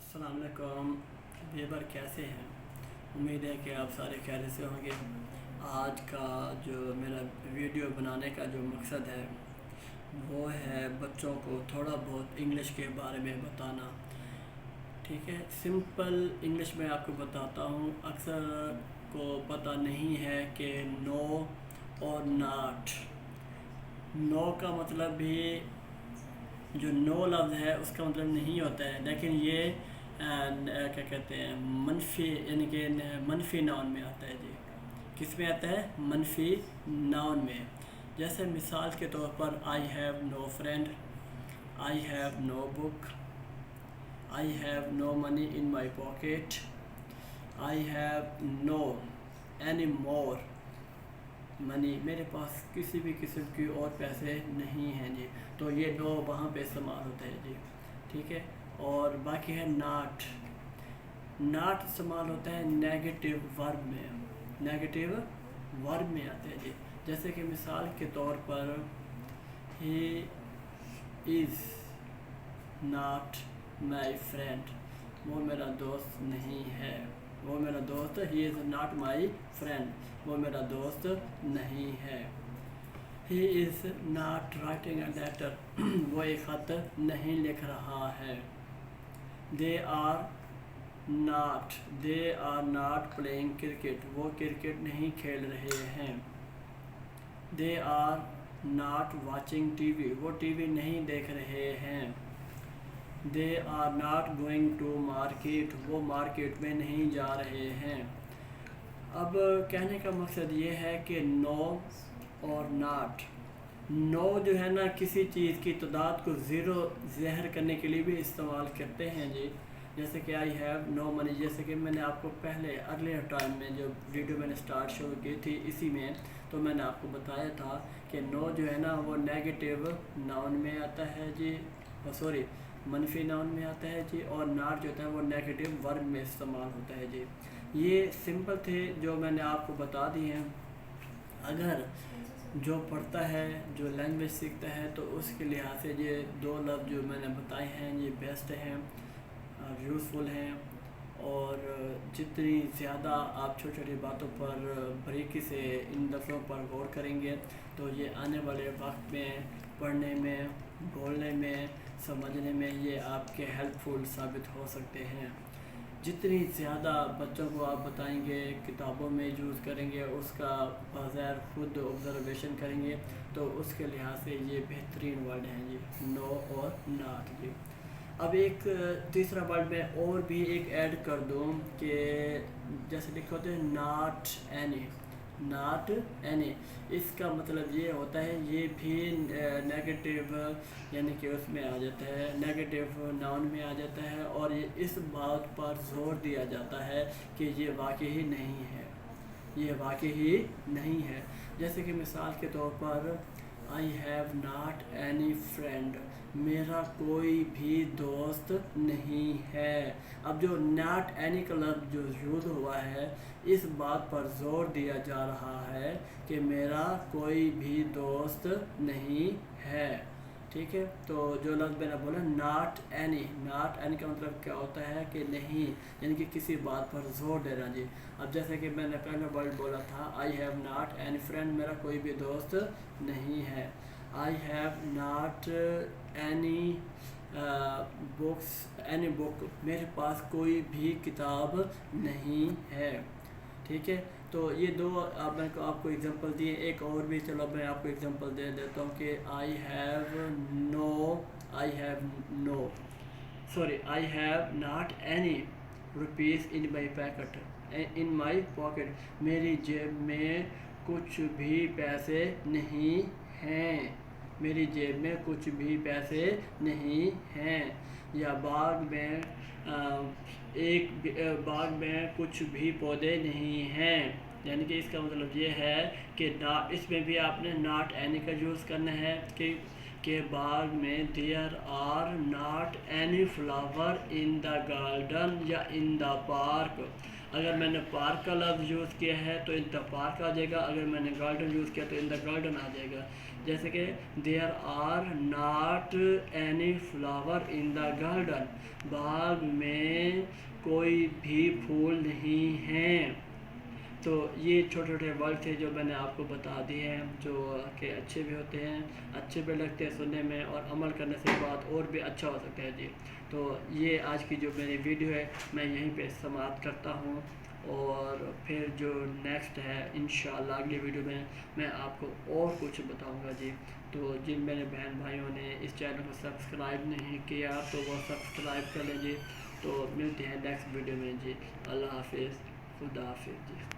अस्सलाम वालेकुम व्यूअर, कैसे हैं? उम्मीद है कि आप सारे खैरियत से होंगे। आज का जो मेरा वीडियो बनाने का जो मकसद है वो है बच्चों को थोड़ा बहुत इंग्लिश के बारे में बताना। ठीक है, सिंपल इंग्लिश में आपको बताता हूँ। अक्सर को पता नहीं है कि नो और नॉट, नो का मतलब भी जो नो लफ्ज़ है उसका मतलब नहीं होता है, लेकिन ये क्या कहते हैं मनफी, यानी कि मनफी नाउन में आता है जी। किस में आता है? मनफी नाउन में। जैसे मिसाल के तौर पर I have no friend, I have no book, I have no money in my pocket, I have no any more money, मेरे पास किसी भी किस्म की और पैसे नहीं हैं जी। तो ये नो वहाँ पे इस्तेमाल होता है जी। ठीक है, और बाकी है नाट। नाट इस्तेमाल होता है नेगेटिव वर्ब में, नेगेटिव वर्ब में आता है जी। जैसे कि मिसाल के तौर पर he is not my friend, वो मेरा दोस्त नहीं है। वो मेरा दोस्त, he is not my friend, वो मेरा दोस्त नहीं है। He is not writing a letter, वो एक ख़त नहीं लिख रहा है। They are not playing cricket, वो क्रिकेट नहीं खेल रहे हैं। They are not watching TV, वो टीवी नहीं देख रहे हैं। They are not going to market, वो मार्केट में नहीं जा रहे हैं। अब कहने का मकसद ये है कि नो और नॉट, नो जो है ना किसी चीज़ की तादाद को ज़ीरो ज़ाहिर करने के लिए भी इस्तेमाल करते हैं जी। जैसे कि आई हैव नो मनी, जैसे कि मैंने आपको पहले अर्लियर टाइम में जो वीडियो मैंने स्टार्ट शो की थी इसी में, तो मैंने आपको बताया था कि नो जो है ना वो नेगेटिव नाउन में आता है जी, सॉरी मनफी नाउन में आता है जी। और नॉट जो होता है वो नेगेटिव वर्ब में इस्तेमाल होता है जी। ये सिंपल थे जो मैंने आपको बता दिए हैं। अगर जो पढ़ता है, जो लैंग्वेज सीखता है, तो उसके लिहाज से ये दो लफ्ज़ जो मैंने बताए हैं ये बेस्ट हैं, यूज़फुल हैं। और जितनी ज़्यादा आप छोटी छोटी बातों पर बारीकी से इन लफ्ज़ों पर गौर करेंगे तो ये आने वाले वक्त में पढ़ने में, बोलने में, समझने में ये आपके हेल्पफुल साबित हो सकते हैं। जितनी ज़्यादा बच्चों को आप बताएंगे, किताबों में यूज़ करेंगे, उसका बाज़ार खुद ऑब्ज़र्वेशन करेंगे, तो उसके लिहाज से ये बेहतरीन वर्ड हैं जी, नो और नॉट जी। अब एक तीसरा वर्ड में और भी एक ऐड कर दूँ कि जैसे लिखे होते हैं नॉट एनी, नॉट एनी, इसका मतलब ये होता है, ये भी नेगेटिव यानी कि उसमें आ जाता है, नेगेटिव नाउन में आ जाता है। और ये इस बात पर जोर दिया जाता है कि ये वाकई ही नहीं है, ये वाकई ही नहीं है। जैसे कि मिसाल के तौर पर I have not any friend, मेरा कोई भी दोस्त नहीं है। अब जो नॉट एनी का लफ्ज़ जो यूज़ हुआ है, इस बात पर जोर दिया जा रहा है कि मेरा कोई भी दोस्त नहीं है। ठीक है, तो जो लफ्ज़ मैंने बोला नॉट एनी, नॉट एनी का मतलब क्या होता है कि नहीं, यानी कि किसी बात पर जोर देना जी। अब जैसे कि मैंने पहले वर्ड बोला था आई हैव नॉट एनी फ्रेंड, मेरा कोई भी दोस्त नहीं है। आई have not any books, any book, मेरे पास कोई भी किताब नहीं है। ठीक है, तो ये दो मैंने आपको एग्जांपल दिए। एक और भी, चलो मैं आपको एग्जांपल दे देता हूँ कि I have no sorry I have not any rupees in my packet, in my pocket, मेरी जेब में कुछ भी पैसे नहीं हैं, मेरी जेब में कुछ भी पैसे नहीं हैं। या बाग में कुछ भी पौधे नहीं हैं, यानी कि इसका मतलब ये है कि इसमें भी आपने नॉट एनी का यूज़ करना है कि کہ باغ میں there are not any flower in the garden یا ان دا پارک. اگر میں نے پارک کا لفظ یوز کیا ہے تو ان دا پارک آ جائے گا، اگر میں نے گارڈن یوز کیا تو ان دا گارڈن آ جائے گا. جیسے کہ there are not any flower in the garden, باغ میں کوئی بھی پھول نہیں ہیں. تو یہ چھوٹے چھوٹے ورڈ تھے جو میں نے آپ کو بتا دیے ہیں، جو کہ اچھے بھی ہوتے ہیں، اچھے بھی لگتے ہیں سننے میں، اور عمل کرنے سے بات اور بھی اچھا ہو سکتا ہے. جی تو یہ آج کی جو میری ویڈیو ہے میں یہیں پہ سماعت کرتا ہوں، اور پھر جو نیکسٹ ہے انشاءاللہ اگلی ویڈیو میں میں آپ کو اور کچھ بتاؤں گا. جی تو جن میرے بہن بھائیوں نے اس چینل کو سبسکرائب نہیں کیا تو وہ سبسکرائب کر لیں. جی تو ملتے ہیں نیکسٹ ویڈیو میں. جی اللہ حافظ، خدا حافظ. جی.